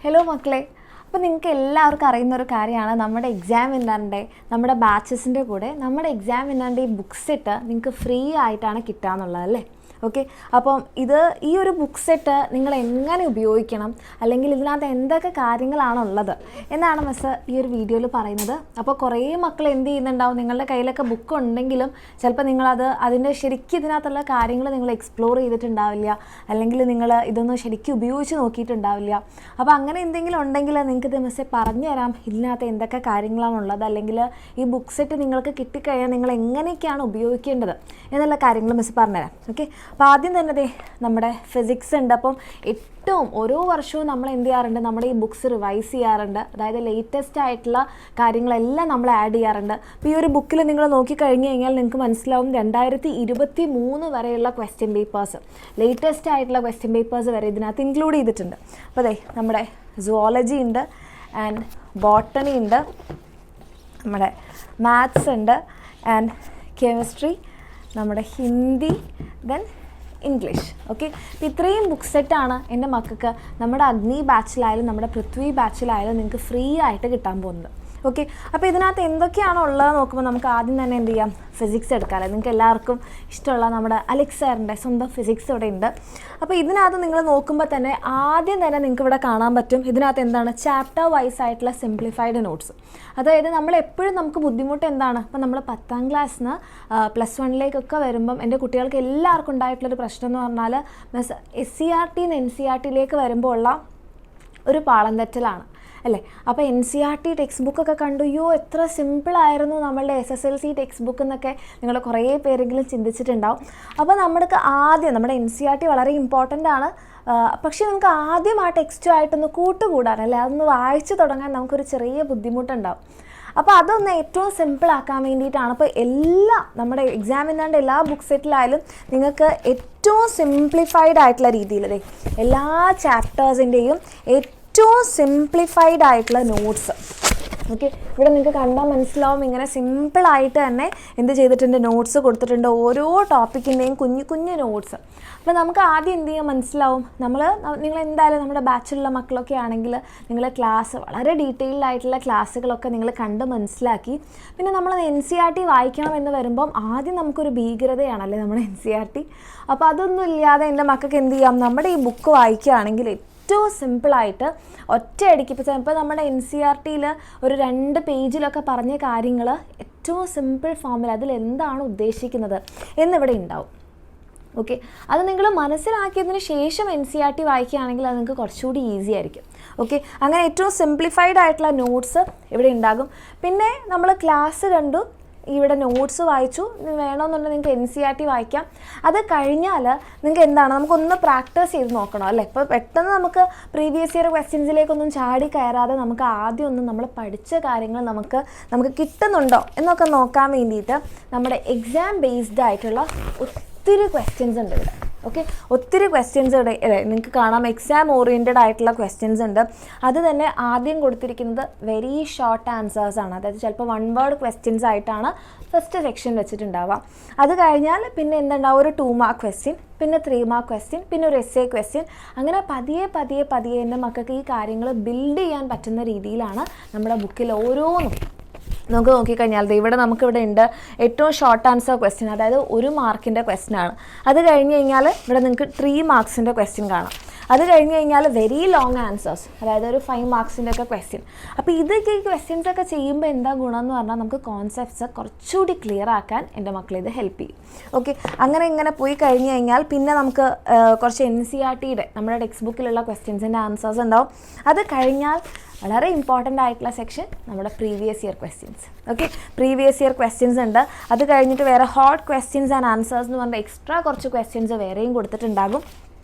Hello മക്കളെ, അപ്പോൾ നിങ്ങൾക്ക് എല്ലാവർക്കും അറിയുന്നൊരു കാര്യമാണ് നമ്മുടെ എക്സാം വിന്നറിൻ്റെ നമ്മുടെ ബാച്ചസിൻ്റെ കൂടെ നമ്മുടെ എക്സാം വിന്നറിൻ്റെ ഈ ബുക്ക് സെറ്റ് നിങ്ങൾക്ക് ഫ്രീ ആയിട്ടാണ് കിട്ടുകയെന്നുള്ളത് അല്ലേ. ഓക്കെ, അപ്പം ഈ ഒരു ബുക്ക് സെറ്റ് നിങ്ങൾ എങ്ങനെ ഉപയോഗിക്കണം, അല്ലെങ്കിൽ ഇതിനകത്ത് എന്തൊക്കെ കാര്യങ്ങളാണുള്ളത് എന്നാണ് മിസ് ഈ ഒരു വീഡിയോയിൽ പറയുന്നത്. അപ്പോൾ കുറേ മക്കൾ എന്ത് ചെയ്യുന്നുണ്ടാവും, നിങ്ങളുടെ കയ്യിലൊക്കെ ബുക്ക് ഉണ്ടെങ്കിലും ചിലപ്പോൾ അതിൻ്റെ ശരിക്കും ഇതിനകത്തുള്ള കാര്യങ്ങൾ നിങ്ങൾ എക്സ്പ്ലോർ ചെയ്തിട്ടുണ്ടാവില്ല, അല്ലെങ്കിൽ നിങ്ങൾ ഇതൊന്നും ശരിക്കും ഉപയോഗിച്ച് നോക്കിയിട്ടുണ്ടാവില്ല. അപ്പോൾ അങ്ങനെ എന്തെങ്കിലും ഉണ്ടെങ്കിൽ നിങ്ങൾക്കിത് മിസ്സെ പറഞ്ഞു തരാം, ഇതിനകത്ത് എന്തൊക്കെ കാര്യങ്ങളാണുള്ളത്, അല്ലെങ്കിൽ ഈ ബുക്ക് സെറ്റ് നിങ്ങൾക്ക് കിട്ടിക്കഴിഞ്ഞാൽ നിങ്ങൾ എങ്ങനെയൊക്കെയാണ് ഉപയോഗിക്കേണ്ടത് എന്നുള്ള കാര്യങ്ങൾ മിസ് പറഞ്ഞുതരാം. ഓക്കെ, അപ്പോൾ ആദ്യം തന്നെ നമ്മുടെ ഫിസിക്സ് ഉണ്ട്. അപ്പം ഓരോ വർഷവും നമ്മൾ എന്ത് ചെയ്യാറുണ്ട്, നമ്മുടെ ഈ ബുക്സ് റിവൈസ് ചെയ്യാറുണ്ട്. അതായത് ലേറ്റസ്റ്റ് ആയിട്ടുള്ള കാര്യങ്ങളെല്ലാം നമ്മൾ ആഡ് ചെയ്യാറുണ്ട്. അപ്പോൾ ഈ ഒരു ബുക്കിൽ നിങ്ങൾ നോക്കിക്കഴിഞ്ഞ് കഴിഞ്ഞാൽ നിങ്ങൾക്ക് മനസ്സിലാവും 2023 വരെയുള്ള ക്വസ്റ്റ്യൻ പേപ്പേഴ്സ്, ലേറ്റസ്റ്റ് ആയിട്ടുള്ള ക്വസ്റ്റ്യൻ പേപ്പേഴ്സ് വരെ ഇതിനകത്ത് ഇൻക്ലൂഡ് ചെയ്തിട്ടുണ്ട്. അപ്പോൾ നമ്മുടെ സുവോളജി ഉണ്ട്, ആൻഡ് ബോട്ടണി ഉണ്ട്, നമ്മുടെ മാത്സ് ഉണ്ട്, ആൻഡ് കെമിസ്ട്രി, നമ്മുടെ ഹിന്ദി, ദെൻ ഇംഗ്ലീഷ്. ഓക്കെ, അപ്പോൾ ഇത്രയും ബുക്ക് സെറ്റാണ് എൻ്റെ മക്കൾക്ക് നമ്മുടെ അഗ്നി ബാച്ചിലായാലും നമ്മുടെ പൃഥ്വി ബാച്ചിലായാലും നിങ്ങൾക്ക് ഫ്രീ ആയിട്ട് കിട്ടാൻ പോകുന്നത്. ഓക്കെ, അപ്പോൾ ഇതിനകത്ത് എന്തൊക്കെയാണോ ഉള്ളത് നോക്കുമ്പോൾ നമുക്ക് ആദ്യം തന്നെ എന്ത് ചെയ്യാം, ഫിസിക്സ് എടുക്കാമല്ലേ. നിങ്ങൾക്ക് എല്ലാവർക്കും ഇഷ്ടമുള്ള നമ്മുടെ അലക്സ് സാറിൻ്റെ സ്വന്തം ഫിസിക്സ് ഇവിടെ ഉണ്ട്. അപ്പോൾ ഇതിനകത്ത് നിങ്ങൾ നോക്കുമ്പോൾ തന്നെ ആദ്യം തന്നെ നിങ്ങൾക്ക് ഇവിടെ കാണാൻ പറ്റും, ഇതിനകത്ത് എന്താണ് ചാപ്റ്റർ വൈസ് ആയിട്ടുള്ള സിംപ്ലിഫൈഡ് നോട്ട്സ്. അതായത് നമ്മളെപ്പോഴും നമുക്ക് ബുദ്ധിമുട്ട് എന്താണ്, അപ്പോൾ നമ്മൾ 10ാം ക്ലാസ്സിന് +1 വരുമ്പം എൻ്റെ കുട്ടികൾക്ക് എല്ലാവർക്കും ഉണ്ടായിട്ടുള്ളൊരു പ്രശ്നം എന്ന് പറഞ്ഞാൽ SCERT NCERT വരുമ്പോൾ ഉള്ള ഒരു പാളം തെറ്റലാണ് അല്ലേ. അപ്പോൾ NCERT ടെക്സ്റ്റ് ബുക്കൊക്കെ കണ്ടു, എത്ര സിമ്പിളായിരുന്നു നമ്മളുടെ SSLC ടെക്സ്റ്റ് ബുക്ക് എന്നൊക്കെ നിങ്ങൾ കുറേ പേരെങ്കിലും ചിന്തിച്ചിട്ടുണ്ടാവും. അപ്പോൾ നമ്മുടെ NCERT വളരെ ഇമ്പോർട്ടൻ്റ് ആണ്. പക്ഷേ നമുക്ക് ആദ്യം ആ ടെക്സ്റ്റുമായിട്ടൊന്ന് കൂട്ടുകൂടാനല്ലേ, അതൊന്ന് വായിച്ചു തുടങ്ങാൻ നമുക്കൊരു ചെറിയ ബുദ്ധിമുട്ടുണ്ടാവും. അപ്പോൾ അതൊന്ന് ഏറ്റവും സിമ്പിളാക്കാൻ വേണ്ടിയിട്ടാണ് ഇപ്പോൾ നമ്മുടെ എക്സാമിനറിൻ്റെ എല്ലാ ബുക്ക് സെറ്റിലായാലും നിങ്ങൾക്ക് ഏറ്റവും സിംപ്ലിഫൈഡ് ആയിട്ടുള്ള രീതിയിൽ എല്ലാ ചാപ്റ്റേഴ്സിൻ്റെയും ഏറ്റവും സിംപ്ലിഫൈഡ് ആയിട്ടുള്ള നോട്ട്സ്. ഓക്കെ, ഇവിടെ നിങ്ങൾക്ക് കണ്ടാൽ മനസ്സിലാവും, ഇങ്ങനെ സിമ്പിളായിട്ട് തന്നെ എന്ത് ചെയ്തിട്ടുണ്ട്, നോട്ട്സ് കൊടുത്തിട്ടുണ്ട്, ഓരോ ടോപ്പിക്കിൻ്റെയും കുഞ്ഞു കുഞ്ഞു നോട്ട്സ്. അപ്പോൾ നമുക്ക് ആദ്യം എന്ത് ചെയ്യാൻ മനസ്സിലാവും, നിങ്ങൾ എന്തായാലും നമ്മുടെ ബാച്ചിലുള്ള മക്കളൊക്കെ ആണെങ്കിൽ നിങ്ങൾ ക്ലാസ് വളരെ ഡീറ്റെയിൽഡ് ആയിട്ടുള്ള ക്ലാസ്സുകളൊക്കെ നിങ്ങൾ കണ്ട് മനസ്സിലാക്കി. പിന്നെ നമ്മൾ NCERT വായിക്കണം എന്ന് വരുമ്പം ആദ്യം നമുക്കൊരു ഭീകരതയാണല്ലേ നമ്മുടെ NCERT. അപ്പോൾ അതൊന്നും ഇല്ലാതെ എൻ്റെ മക്കൾക്ക് എന്ത് ചെയ്യാം, നമ്മുടെ ഈ ബുക്ക് വായിക്കുകയാണെങ്കിൽ ഏറ്റവും സിമ്പിളായിട്ട് ഒറ്റയടിക്ക് ഇപ്പോൾ നമ്മുടെ NCERTയിൽ ഒരു 2 പേജിലൊക്കെ പറഞ്ഞ കാര്യങ്ങൾ ഏറ്റവും സിമ്പിൾ ഫോമിൽ അതിലെന്താണ് ഉദ്ദേശിക്കുന്നത് എന്നിവിടെ ഉണ്ടാവും. ഓക്കെ, അത് നിങ്ങൾ മനസ്സിലാക്കിയതിന് ശേഷം NCERT വായിക്കുകയാണെങ്കിൽ അത് നിങ്ങൾക്ക് കുറച്ചുകൂടി ഈസി ആയിരിക്കും. ഓക്കെ, അങ്ങനെ ഏറ്റവും സിംപ്ലിഫൈഡ് ആയിട്ടുള്ള നോട്ട്സ് ഇവിടെ ഉണ്ടാകും. പിന്നെ നമ്മൾ ക്ലാസ് കണ്ടു, ഇവിടെ നോട്ട്സ് വായിച്ചു, വേണമെന്നുണ്ടെങ്കിൽ നിങ്ങൾക്ക് NCERT വായിക്കാം. അത് കഴിഞ്ഞാൽ നിങ്ങൾക്ക് എന്താണ്, നമുക്കൊന്ന് പ്രാക്ടീസ് ചെയ്ത് നോക്കണം അല്ലേ. ഇപ്പോൾ പെട്ടെന്ന് നമുക്ക് പ്രീവിയസ് ഇയർ ക്വസ്റ്റ്യൻസിലേക്കൊന്നും ചാടി കയറാതെ നമുക്ക് ആദ്യം ഒന്ന് നമ്മൾ പഠിച്ച കാര്യങ്ങൾ നമുക്ക് കിട്ടുന്നുണ്ടോ എന്നൊക്കെ നോക്കാൻ വേണ്ടിയിട്ട് നമ്മുടെ എക്സാം ബേസ്ഡ് ആയിട്ടുള്ള ഒത്തിരി ക്വസ്റ്റ്യൻസ് ഉണ്ട് ഇവിടെ. ഓക്കെ, ഒത്തിരി ക്വസ്റ്റ്യൻസ് ഇവിടെ നിങ്ങൾക്ക് കാണാം, എക്സാം ഓറിയൻറ്റഡ് ആയിട്ടുള്ള ക്വസ്റ്റ്യൻസ് ഉണ്ട്. അത് തന്നെ ആദ്യം കൊടുത്തിരിക്കുന്നത് വെരി ഷോർട്ട് ആൻസേഴ്സ് ആണ്. അതായത് ചിലപ്പോൾ 1 വേർഡ് ക്വസ്റ്റ്യൻസ് ആയിട്ടാണ് ഫസ്റ്റ് സെക്ഷൻ വെച്ചിട്ടുണ്ടാവുക. അത് കഴിഞ്ഞാൽ പിന്നെ എന്തുണ്ടാവും, ഒരു 2 മാർക്ക് ക്വസ്റ്റ്യൻ, പിന്നെ 3 മാർക്ക് ക്വസ്റ്റ്യൻ, പിന്നെ ഒരു essay ക്വസ്റ്റ്യൻ. അങ്ങനെ പതിയെ എൻ്റെ മക്കൾക്ക് ഈ കാര്യങ്ങൾ ബിൽഡ് ചെയ്യാൻ പറ്റുന്ന രീതിയിലാണ് നമ്മുടെ ബുക്കിൽ ഓരോന്നും നമുക്ക് നോക്കിക്കഴിഞ്ഞാൽ നമുക്കിവിടെ ഉണ്ട് ഏറ്റവും ഷോർട്ട് ആൻസർ ക്വസ്റ്റ്യൻ, അതായത് 1 മാർക്കിൻ്റെ ക്വസ്റ്റ്യനാണ്. അത് കഴിഞ്ഞ് കഴിഞ്ഞാൽ ഇവിടെ നിങ്ങൾക്ക് 3 മാർക്സിൻ്റെ ക്വസ്റ്റ്യൻ കാണാം. അത് കഴിഞ്ഞ് കഴിഞ്ഞാൽ വെരി ലോങ് ആൻസേഴ്സ്, അതായത് ഒരു 5 മാർക്സിൻ്റെ ഒക്കെ ക്വസ്റ്റ്യൻ. അപ്പോൾ ഈ ക്വസ്റ്റ്യൻസൊക്കെ ചെയ്യുമ്പോൾ എന്താ ഗുണം എന്ന് പറഞ്ഞാൽ നമുക്ക് കോൺസെപ്റ്റ്സ് കുറച്ചുകൂടി ക്ലിയർ ആക്കാൻ എൻ്റെ മക്കളെ ഇത് ഹെൽപ്പ് ചെയ്യും. ഓക്കെ, ഇങ്ങനെ പോയി കഴിഞ്ഞ് കഴിഞ്ഞാൽ പിന്നെ നമുക്ക് കുറച്ച് NCERTയുടെ നമ്മുടെ ടെക്സ്റ്റ് ബുക്കിലുള്ള ക്വസ്റ്റ്യൻസിൻ്റെ ആൻസേഴ്സ് ഉണ്ടാവും. അത് കഴിഞ്ഞാൽ വളരെ ഇമ്പോർട്ടൻ്റ് ആയിട്ടുള്ള സെക്ഷൻ നമ്മുടെ previous year questions. Okay, previous year questions ഉണ്ട്. അത് കഴിഞ്ഞിട്ട് വേറെ ഹോട്ട് ക്വസ്റ്റ്യൻസ് ആൻഡ് ആൻസേഴ്സ് എന്ന് പറഞ്ഞാൽ എക്സ്ട്രാ കുറച്ച് ക്വസ്റ്റ്യൻസ് വേറെയും കൊടുത്തിട്ടുണ്ടാകും.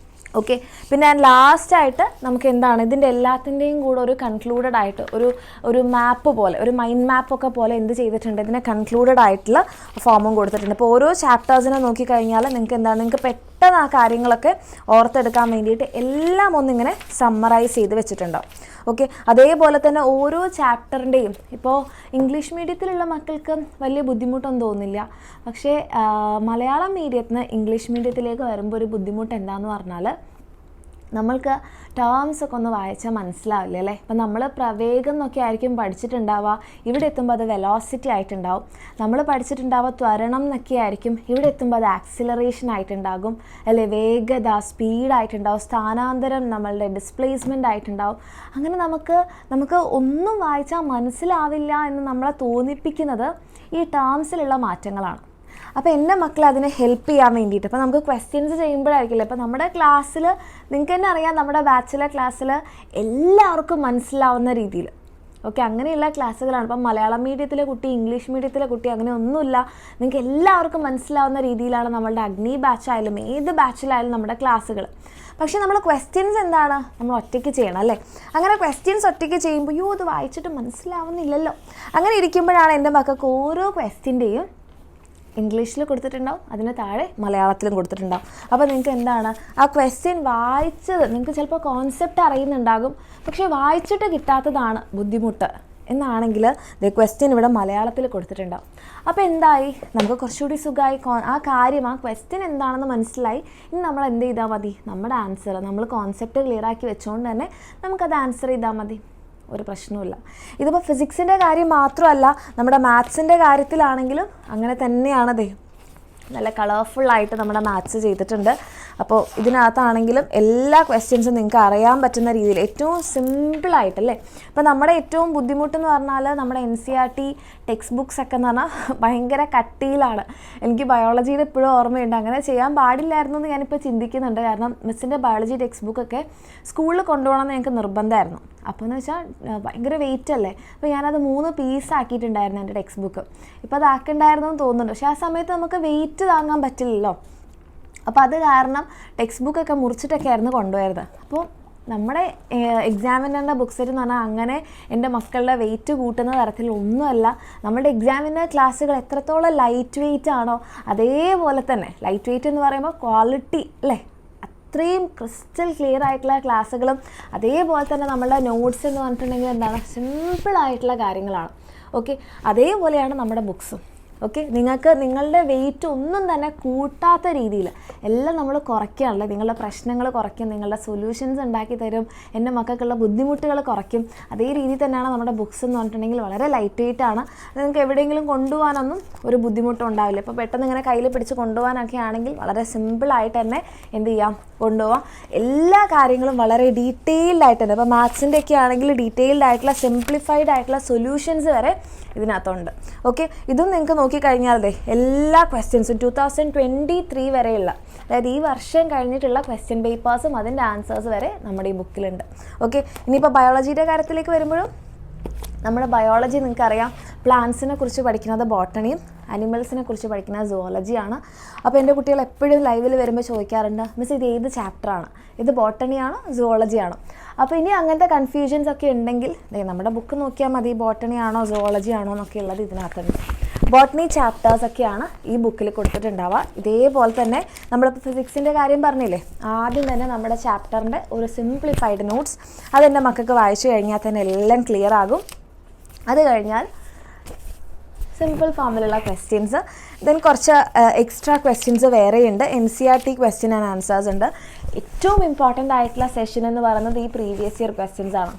ഓക്കെ, പിന്നെ ലാസ്റ്റായിട്ട് നമുക്ക് എന്താണ് ഇതിൻ്റെ എല്ലാത്തിൻ്റെയും കൂടെ ഒരു കൺക്ലൂഡഡ് ആയിട്ട് ഒരു മാപ്പ് പോലെ, ഒരു മൈൻഡ് മാപ്പൊക്കെ പോലെ എന്ത് ചെയ്തിട്ടുണ്ട്, ഇതിനെ കൺക്ലൂഡഡ് ആയിട്ടുള്ള ഫോമും കൊടുത്തിട്ടുണ്ട്. അപ്പോൾ ഓരോ ചാപ്റ്റേഴ്സിനെ നോക്കിക്കഴിഞ്ഞാൽ നിങ്ങൾക്ക് പെട്ടെന്ന് ആ കാര്യങ്ങളൊക്കെ ഓർത്തെടുക്കാൻ വേണ്ടിയിട്ട് എല്ലാം ഒന്നിങ്ങനെ സമ്മറൈസ് ചെയ്ത് വെച്ചിട്ടുണ്ടാവും. ഓക്കെ, അതേപോലെ തന്നെ ഓരോ ചാപ്റ്ററിൻ്റെയും, ഇപ്പോൾ ഇംഗ്ലീഷ് മീഡിയത്തിലുള്ള മക്കൾക്ക് വലിയ ബുദ്ധിമുട്ടൊന്നും തോന്നില്ല. പക്ഷേ മലയാളം മീഡിയത്തിന് ഇംഗ്ലീഷ് മീഡിയത്തിലേക്ക് വരുമ്പോൾ ഒരു ബുദ്ധിമുട്ട് എന്താണെന്ന് പറഞ്ഞാൽ നമ്മൾക്ക് ടേംസൊക്കെ ഒന്ന് വായിച്ചാൽ മനസ്സിലാവില്ല അല്ലേ. ഇപ്പം നമ്മൾ പ്രവേഗം എന്നൊക്കെ ആയിരിക്കും പഠിച്ചിട്ടുണ്ടാവുക, ഇവിടെ എത്തുമ്പോൾ അത് വെലോസിറ്റി ആയിട്ടുണ്ടാവും. നമ്മൾ പഠിച്ചിട്ടുണ്ടാവുക ത്വരണം എന്നൊക്കെ ആയിരിക്കും, ഇവിടെ എത്തുമ്പോൾ അത് ആക്സിലറേഷൻ ആയിട്ടുണ്ടാകും അല്ലേ. വേഗത, സ്പീഡായിട്ടുണ്ടാവും. സ്ഥാനാന്തരം നമ്മളുടെ ഡിസ്പ്ലേസ്മെൻ്റ് ആയിട്ടുണ്ടാവും. അങ്ങനെ നമുക്ക് ഒന്നും വായിച്ചാൽ മനസ്സിലാവില്ല എന്ന് നമ്മളെ തോന്നിപ്പിക്കുന്നത് ഈ ടേംസിലുള്ള മാറ്റങ്ങളാണ്. അപ്പോൾ എൻ്റെ മക്കളെ അതിനെ ഹെൽപ്പ് ചെയ്യാൻ വേണ്ടിയിട്ട് ഇപ്പോൾ നമുക്ക് ക്വസ്റ്റ്യൻസ് ചെയ്യുമ്പോഴായിരിക്കില്ല, ഇപ്പോൾ നമ്മുടെ ക്ലാസ്സിൽ നിങ്ങൾക്ക് തന്നെ അറിയാം, നമ്മുടെ ബാച്ചിലർ ക്ലാസ്സിൽ എല്ലാവർക്കും മനസ്സിലാവുന്ന രീതിയിൽ അങ്ങനെയുള്ള ക്ലാസ്സുകളാണ്. ഇപ്പം മലയാളം മീഡിയത്തിലെ കുട്ടി, ഇംഗ്ലീഷ് മീഡിയത്തിലെ കുട്ടി, അങ്ങനെ ഒന്നുമില്ല. നിങ്ങൾക്ക് എല്ലാവർക്കും മനസ്സിലാവുന്ന രീതിയിലാണ് നമ്മളുടെ അഗ്നി ബാച്ചായാലും ഏത് ബാച്ചിലായാലും നമ്മുടെ ക്ലാസ്സുകൾ. പക്ഷേ നമ്മൾ ക്വസ്റ്റ്യൻസ് എന്താണ്, നമ്മൾ ഒറ്റയ്ക്ക് ചെയ്യണം അല്ലേ. അങ്ങനെ ക്വസ്റ്റ്യൻസ് ഒറ്റയ്ക്ക് ചെയ്യുമ്പോൾ ഇത് വായിച്ചിട്ട് മനസ്സിലാവുന്നില്ലല്ലോ. അങ്ങനെ ഇരിക്കുമ്പോഴാണ് എൻ്റെ മക്കൾക്ക് ഓരോ ക്വസ്റ്റ്യൻ്റെയും ഇംഗ്ലീഷിൽ കൊടുത്തിട്ടുണ്ടാവും, അതിന് താഴെ മലയാളത്തിലും കൊടുത്തിട്ടുണ്ടാവും. അപ്പോൾ നിങ്ങൾക്ക് എന്താണ് ആ ക്വസ്റ്റ്യൻ വായിച്ചത്, നിങ്ങൾക്ക് ചിലപ്പോൾ കോൺസെപ്റ്റ് അറിയുന്നുണ്ടാകും, പക്ഷേ വായിച്ചിട്ട് കിട്ടാത്തതാണ് ബുദ്ധിമുട്ട് എന്നാണെങ്കിൽ ക്വസ്റ്റ്യൻ ഇവിടെ മലയാളത്തിൽ കൊടുത്തിട്ടുണ്ടാവും. അപ്പോൾ എന്തായി, നമുക്ക് കുറച്ചുകൂടി സുഖമായി ആ കാര്യം, ആ ക്വസ്റ്റ്യൻ എന്താണെന്ന് മനസ്സിലായി. ഇനി നമ്മൾ എന്ത് ചെയ്താൽ മതി, നമ്മുടെ ആൻസർ നമ്മൾ കോൺസെപ്റ്റ് ക്ലിയർ ആക്കി വെച്ചുകൊണ്ട് തന്നെ നമുക്കത് ആൻസർ ചെയ്താൽ മതി, ഒരു പ്രശ്നവുമില്ല. ഇതിപ്പോൾ ഫിസിക്സിൻ്റെ കാര്യം മാത്രമല്ല, നമ്മുടെ മാത്സിൻ്റെ കാര്യത്തിലാണെങ്കിലും അങ്ങനെ തന്നെയാണതേ. നല്ല കളർഫുള്ളായിട്ട് നമ്മുടെ മാത്സ് ചെയ്തിട്ടുണ്ട്. അപ്പോൾ ഇതിനകത്താണെങ്കിലും എല്ലാ ക്വസ്റ്റ്യൻസും നിങ്ങൾക്ക് അറിയാൻ പറ്റുന്ന രീതിയിൽ ഏറ്റവും സിമ്പിളായിട്ടല്ലേ. ഇപ്പോൾ നമ്മുടെ ഏറ്റവും ബുദ്ധിമുട്ടെന്ന് പറഞ്ഞാൽ നമ്മുടെ NCERT ടെക്സ്റ്റ് ബുക്സ് ഒക്കെ എന്ന് പറഞ്ഞാൽ ഭയങ്കര കട്ടിയിലാണ്. എനിക്ക് ബയോളജിയുടെ ഇപ്പോഴും ഓർമ്മയുണ്ട്, അങ്ങനെ ചെയ്യാൻ പാടില്ലായിരുന്നു എന്ന് ഞാനിപ്പോൾ ചിന്തിക്കുന്നുണ്ട്. കാരണം മിസ്സിൻ്റെ ബയോളജി ടെക്സ്റ്റ് ബുക്കൊക്കെ സ്കൂളിൽ കൊണ്ടുപോകണമെന്ന് ഞങ്ങൾക്ക് നിർബന്ധമായിരുന്നു. അപ്പോൾ എന്ന് വെച്ചാൽ ഭയങ്കര വെയിറ്റ് അല്ലേ. അപ്പോൾ ഞാനത് 3 പീസ് ആക്കിയിട്ടുണ്ടായിരുന്നു എൻ്റെ ടെക്സ്റ്റ് ബുക്ക്. ഇപ്പോൾ അത് ആക്കണ്ടായിരുന്നു എന്ന് തോന്നുന്നുണ്ട്, പക്ഷേ ആ സമയത്ത് നമുക്ക് വെയിറ്റ് താങ്ങാൻ പറ്റില്ലല്ലോ. അപ്പോൾ അത് കാരണം ടെക്സ്റ്റ് ബുക്കൊക്കെ മുറിച്ചിട്ടൊക്കെ ആയിരുന്നു കൊണ്ടുപോയത്. അപ്പോൾ നമ്മുടെ എക്സാമിനറിൻ്റെ ബുക്ക് സെറ്റ് എന്ന് പറഞ്ഞാൽ അങ്ങനെ എൻ്റെ മക്കളുടെ വെയിറ്റ് കൂട്ടുന്ന തരത്തിലൊന്നുമല്ല. നമ്മുടെ എക്സാമിനർ ക്ലാസ്സുകൾ എത്രത്തോളം ലൈറ്റ് വെയിറ്റ് ആണോ അതേപോലെ തന്നെ, ലൈറ്റ് വെയിറ്റ് എന്ന് പറയുമ്പോൾ ക്വാളിറ്റി അല്ലേ, അത്രയും ക്രിസ്റ്റൽ ക്ലിയർ ആയിട്ടുള്ള ക്ലാസ്സുകളും അതേപോലെ തന്നെ നമ്മളുടെ നോട്ട്സ് എന്ന് പറഞ്ഞിട്ടുണ്ടെങ്കിൽ എന്താണ്, സിമ്പിളായിട്ടുള്ള കാര്യങ്ങളാണ്. അതേപോലെയാണ് നമ്മുടെ ബുക്സും. നിങ്ങൾക്ക് നിങ്ങളുടെ വെയിറ്റ് ഒന്നും തന്നെ കൂട്ടാത്ത രീതിയിൽ എല്ലാം നമ്മൾ കുറയ്ക്കുകയാണല്ലോ. നിങ്ങളുടെ പ്രശ്നങ്ങൾ കുറയ്ക്കും, നിങ്ങളുടെ സൊല്യൂഷൻസ് ഉണ്ടാക്കി തരും, എൻ്റെ മക്കൾക്കുള്ള ബുദ്ധിമുട്ടുകൾ കുറയ്ക്കും. അതേ രീതിയിൽ തന്നെയാണ് നമ്മുടെ ബുക്സ് എന്ന് പറഞ്ഞിട്ടുണ്ടെങ്കിൽ വളരെ ലൈറ്റ് വെയിറ്റ് ആണ്. നിങ്ങൾക്ക് എവിടെയെങ്കിലും കൊണ്ടുപോകാനൊന്നും ഒരു ബുദ്ധിമുട്ടും ഉണ്ടാവില്ല. ഇപ്പോൾ പെട്ടെന്ന് ഇങ്ങനെ കയ്യിൽ പിടിച്ച് കൊണ്ടുപോകാനൊക്കെ ആണെങ്കിൽ വളരെ സിമ്പിളായിട്ട് തന്നെ എന്ത് ചെയ്യാം, കൊണ്ടുപോകാം. എല്ലാ കാര്യങ്ങളും വളരെ ഡീറ്റെയിൽഡ് ആയിട്ട് തന്നെ, ഇപ്പോൾ മാത്സിൻ്റെ ഒക്കെ ആണെങ്കിൽ ഡീറ്റെയിൽഡ് ആയിട്ടുള്ള സിംപ്ലിഫൈഡ് ആയിട്ടുള്ള സൊല്യൂഷൻസ് വരെ ഇതിനകത്തുണ്ട്. ഇതും നിങ്ങൾക്ക് നോക്കിക്കഴിഞ്ഞാൽ എല്ലാ ക്വസ്റ്റ്യൻസും 2023 വരെയുള്ള, അതായത് ഈ വർഷം കഴിഞ്ഞിട്ടുള്ള ക്വസ്റ്റ്യൻ പേപ്പേഴ്സും അതിൻ്റെ ആൻസേഴ്സ് വരെ നമ്മുടെ ഈ ബുക്കിലുണ്ട്. ഇനിയിപ്പോൾ ബയോളജിയുടെ കാര്യത്തിലേക്ക് വരുമ്പോഴും നമ്മുടെ ബയോളജി നിങ്ങൾക്കറിയാം, പ്ലാന്റ്സിനെ കുറിച്ച് പഠിക്കുന്നത് ബോട്ടണിയും അനിമൽസിനെ കുറിച്ച് പഠിക്കുന്നത് സുവോളജിയാണ്. അപ്പോൾ എൻ്റെ കുട്ടികൾ എപ്പോഴും ലൈവിൽ വരുമ്പോൾ ചോദിക്കാറുണ്ട്, മിസ് ഇത് ഏത് ചാപ്റ്ററാണ്, ഇത് ബോട്ടണിയാണോ സുവോളജിയാണോ? അപ്പോൾ ഇനി അങ്ങനത്തെ കൺഫ്യൂഷൻസ് ഒക്കെ ഉണ്ടെങ്കിൽ നമ്മുടെ ബുക്ക് നോക്കിയാൽ മതി, ബോട്ടണി ആണോ സുവോളജി ആണോ എന്നൊക്കെ ഉള്ളത് ഇതിനകത്തുണ്ട്. ബോട്ടണി ചാപ്റ്റേഴ്സൊക്കെയാണ് ഈ ബുക്കിൽ കൊടുത്തിട്ടുണ്ടാവുക. ഇതേപോലെ തന്നെ നമ്മളിപ്പോൾ ഫിസിക്സിൻ്റെ കാര്യം പറഞ്ഞില്ലേ, ആദ്യം തന്നെ നമ്മുടെ ചാപ്റ്ററിൻ്റെ ഒരു സിംപ്ലിഫൈഡ് നോട്ട്സ് അതെൻ്റെ മക്കൾക്ക് വായിച്ചു കഴിഞ്ഞാൽ തന്നെ എല്ലാം ക്ലിയർ ആകും. അത് കഴിഞ്ഞാൽ സിമ്പിൾ ഫോമിലുള്ള ക്വസ്റ്റ്യൻസ്, ദെൻ കുറച്ച് എക്സ്ട്രാ ക്വസ്റ്റ്യൻസ് വേറെയുണ്ട്. NCERT ക്വസ്റ്റ്യൻ ആൻഡ് ആൻസേഴ്സ് ഉണ്ട്. ഏറ്റവും ഇമ്പോർട്ടൻ്റ് ആയിട്ടുള്ള സെഷൻ എന്ന് പറയുന്നത് ഈ പ്രീവിയസ് ഇയർ ക്വസ്റ്റ്യൻസ് ആണ്.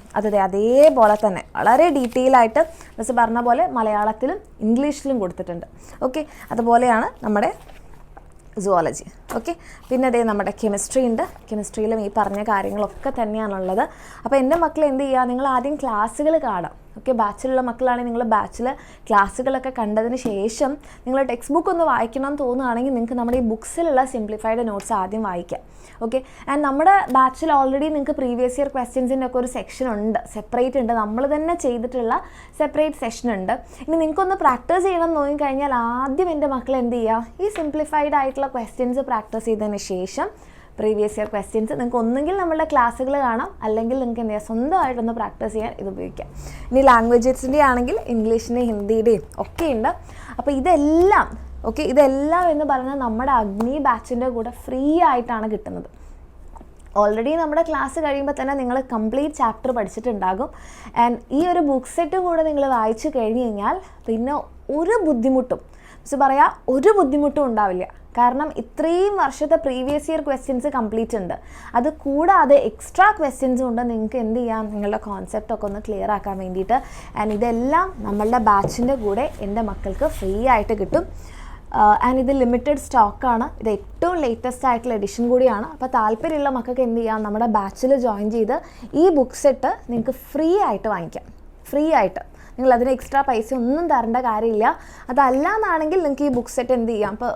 അതേപോലെ തന്നെ വളരെ ഡീറ്റെയിൽ ആയിട്ട് മിസ് പറഞ്ഞ പോലെ മലയാളത്തിലും ഇംഗ്ലീഷിലും കൊടുത്തിട്ടുണ്ട്. അതുപോലെയാണ് നമ്മുടെ സുവോളജി. പിന്നെ നമ്മുടെ കെമിസ്ട്രി ഉണ്ട്. കെമിസ്ട്രിയിലും ഈ പറഞ്ഞ കാര്യങ്ങളൊക്കെ തന്നെയാണുള്ളത്. അപ്പോൾ എൻ്റെ മക്കൾ എന്ത് ചെയ്യുക, നിങ്ങൾ ആദ്യം ക്ലാസ്സുകൾ കാണാം. ബാച്ചിലുള്ള മക്കളാണെങ്കിൽ നിങ്ങൾ ബാച്ചിൽ ക്ലാസ്സുകളൊക്കെ കണ്ടതിന് ശേഷം നിങ്ങൾ ടെക്സ്റ്റ് ബുക്ക് ഒന്ന് വായിക്കണം എന്ന് തോന്നുകയാണെങ്കിൽ നിങ്ങൾക്ക് നമ്മുടെ ഈ ബുക്സിലുള്ള സിംപ്ലിഫൈഡ് നോട്ട്സ് ആദ്യം വായിക്കാം. ആൻഡ് നമ്മുടെ ബാച്ചിൽ ഓൾറെഡി നിങ്ങൾക്ക് പ്രീവിയസ് ഇയർ ക്വസ്റ്റ്യൻസിൻ്റെ ഒക്കെ ഒരു സെക്ഷൻ ഉണ്ട്, സെപ്പറേറ്റ് ഉണ്ട്, നമ്മൾ തന്നെ ചെയ്തിട്ടുള്ള സെപ്പറേറ്റ് സെഷൻ ഉണ്ട്. ഇനി നിങ്ങൾക്കൊന്ന് പ്രാക്ടീസ് ചെയ്യണം എന്ന് തോന്നിക്കഴിഞ്ഞാൽ ആദ്യം എൻ്റെ മക്കൾ എന്ത് ചെയ്യുക, ഈ സിംപ്ലിഫൈഡ് ആയിട്ടുള്ള ക്വസ്റ്റ്യൻസ് പ്രാക്ടീസ് ചെയ്തതിന് ശേഷം പ്രീവിയസ് ഇയർ ക്വസ്റ്റ്യൻസ് നിങ്ങൾക്ക് ഒന്നെങ്കിൽ നമ്മളുടെ ക്ലാസ്സുകൾ കാണാം, അല്ലെങ്കിൽ നിങ്ങൾക്ക് എന്ത് ചെയ്യുക, സ്വന്തമായിട്ടൊന്ന് പ്രാക്ടീസ് ചെയ്യാൻ ഇത് ഉപയോഗിക്കാം. ഇനി ലാംഗ്വേജസിൻ്റെ ആണെങ്കിൽ ഇംഗ്ലീഷിൻ്റെയും ഹിന്ദിയുടെയും ഒക്കെ ഉണ്ട്. അപ്പോൾ ഇതെല്ലാം എന്ന് പറഞ്ഞാൽ നമ്മുടെ അഗ്നി ബാച്ചിൻ്റെ കൂടെ ഫ്രീ ആയിട്ടാണ് കിട്ടുന്നത്. ഓൾറെഡി നമ്മുടെ ക്ലാസ് കഴിയുമ്പോൾ തന്നെ നിങ്ങൾ കംപ്ലീറ്റ് ചാപ്റ്റർ പഠിച്ചിട്ടുണ്ടാകും. ആൻഡ് ഈ ഒരു ബുക്ക് സെറ്റും കൂടെ നിങ്ങൾ വായിച്ചു കഴിഞ്ഞ് കഴിഞ്ഞാൽ പിന്നെ ഒരു ബുദ്ധിമുട്ടും ഉണ്ടാവില്ല. കാരണം ഇത്രയും വർഷത്തെ പ്രീവിയസ് ഇയർ ക്വസ്റ്റ്യൻസ് കംപ്ലീറ്റ് ഉണ്ട്. അത് കൂടാതെ എക്സ്ട്രാ ക്വസ്റ്റ്യൻസും ഉണ്ട്. നിങ്ങൾക്ക് എന്ത് ചെയ്യാം, നിങ്ങളുടെ കോൺസെപ്റ്റൊക്കെ ഒന്ന് ക്ലിയർ ആക്കാൻ വേണ്ടിയിട്ട്. ആൻഡ് ഇതെല്ലാം നമ്മളുടെ ബാച്ചിൻ്റെ കൂടെ എൻ്റെ മക്കൾക്ക് ഫ്രീ ആയിട്ട് കിട്ടും. ആൻഡ് ഇത് ലിമിറ്റഡ് സ്റ്റോക്കാണ്. ഇത് ഏറ്റവും ലേറ്റസ്റ്റ് ആയിട്ടുള്ള എഡിഷൻ കൂടിയാണ്. അപ്പോൾ താല്പര്യമുള്ള മക്കൾക്ക് എന്ത് ചെയ്യാം, നമ്മുടെ ബാച്ചിൽ ജോയിൻ ചെയ്ത് ഈ ബുക്ക് സെറ്റ് നിങ്ങൾക്ക് ഫ്രീ ആയിട്ട് വാങ്ങിക്കാം. ഫ്രീ ആയിട്ട്, നിങ്ങൾ അതിന് എക്സ്ട്രാ പൈസ ഒന്നും തരേണ്ട കാര്യമില്ല. അതല്ലാന്നാണെങ്കിൽ നിങ്ങൾക്ക് ഈ ബുക്ക് സെറ്റ് എന്ത് ചെയ്യാം, ഇപ്പോൾ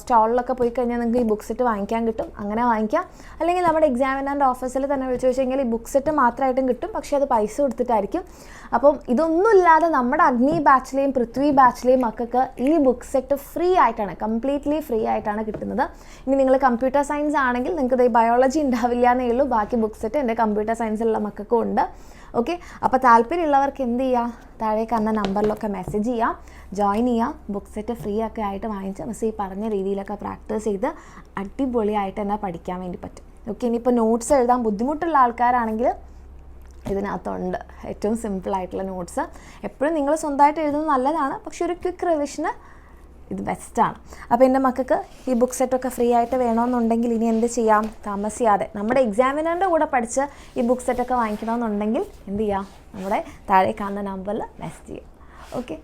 സ്റ്റോളിലൊക്കെ പോയി കഴിഞ്ഞാൽ നിങ്ങൾക്ക് ഈ ബുക്ക് സെറ്റ് വാങ്ങിക്കാൻ കിട്ടും. അങ്ങനെ വാങ്ങിക്കാം. അല്ലെങ്കിൽ നമ്മുടെ എക്സാമിനറിൻ്റെ ഓഫീസിൽ തന്നെ വിളിച്ചു ചോദിച്ചെങ്കിൽ ഈ ബുക്ക് സെറ്റ് മാത്രമായിട്ടും കിട്ടും, പക്ഷേ അത് പൈസ കൊടുത്തിട്ടായിരിക്കും. അപ്പം ഇതൊന്നുമില്ലാതെ നമ്മുടെ അഗ്നി ബാച്ചിലെയും പൃഥ്വി ബാച്ചിലെയും മക്കൾക്ക് ഈ ബുക്ക് സെറ്റ് ഫ്രീ ആയിട്ടാണ്, കംപ്ലീറ്റ്ലി ഫ്രീ ആയിട്ടാണ് കിട്ടുന്നത്. ഇനി നിങ്ങൾ കമ്പ്യൂട്ടർ സയൻസ് ആണെങ്കിൽ നിങ്ങൾക്ക് ബയോളജി ഉണ്ടാവില്ല എന്നേ ഉള്ളൂ. ബാക്കി ബുക്ക് സെറ്റ് എൻ്റെ കമ്പ്യൂട്ടർ സയൻസിലുള്ള മക്കൾക്കും ഉണ്ട്. ഓക്കെ, അപ്പോൾ താല്പര്യമുള്ളവർക്ക് എന്ത് ചെയ്യുക, താഴെ കാണുന്ന നമ്പറിലൊക്കെ മെസ്സേജ് ചെയ്യാം, ജോയിൻ ചെയ്യാം. ബുക്ക് സെറ്റ് ഫ്രീ ഒക്കെ ആയിട്ട് വാങ്ങിച്ച് മിസ് ഈ പറഞ്ഞ രീതിയിലൊക്കെ പ്രാക്ടീസ് ചെയ്ത് അടിപൊളിയായിട്ട് തന്നെ പഠിക്കാൻ വേണ്ടി പറ്റും. ഓക്കെ, ഇനിയിപ്പോൾ നോട്ട്സ് എഴുതാൻ ബുദ്ധിമുട്ടുള്ള ആൾക്കാരാണെങ്കിൽ ഇതിനകത്തുണ്ട് ഏറ്റവും സിമ്പിളായിട്ടുള്ള നോട്ട്സ്. എപ്പോഴും നിങ്ങൾ സ്വന്തമായിട്ട് എഴുതുന്നത് നല്ലതാണ്, പക്ഷെ ഒരു ക്വിക്ക് റിവിഷന് ഇത് ബെസ്റ്റാണ്. അപ്പോൾ എൻ്റെ മക്കൾക്ക് ഈ ബുക്ക് സെറ്റൊക്കെ ഫ്രീ ആയിട്ട് വേണമെന്നുണ്ടെങ്കിൽ ഇനി എന്ത് ചെയ്യാം, താമസിയാതെ നമ്മുടെ എക്സാമിനറിൻ്റെ കൂടെ പഠിച്ച് ഈ ബുക്ക് സെറ്റൊക്കെ വാങ്ങിക്കണമെന്നുണ്ടെങ്കിൽ എന്ത് ചെയ്യാം, നമ്മുടെ താഴെ കാണുന്ന നമ്പറിൽ മെസ്സേജ് ചെയ്യാം. ഓക്കെ.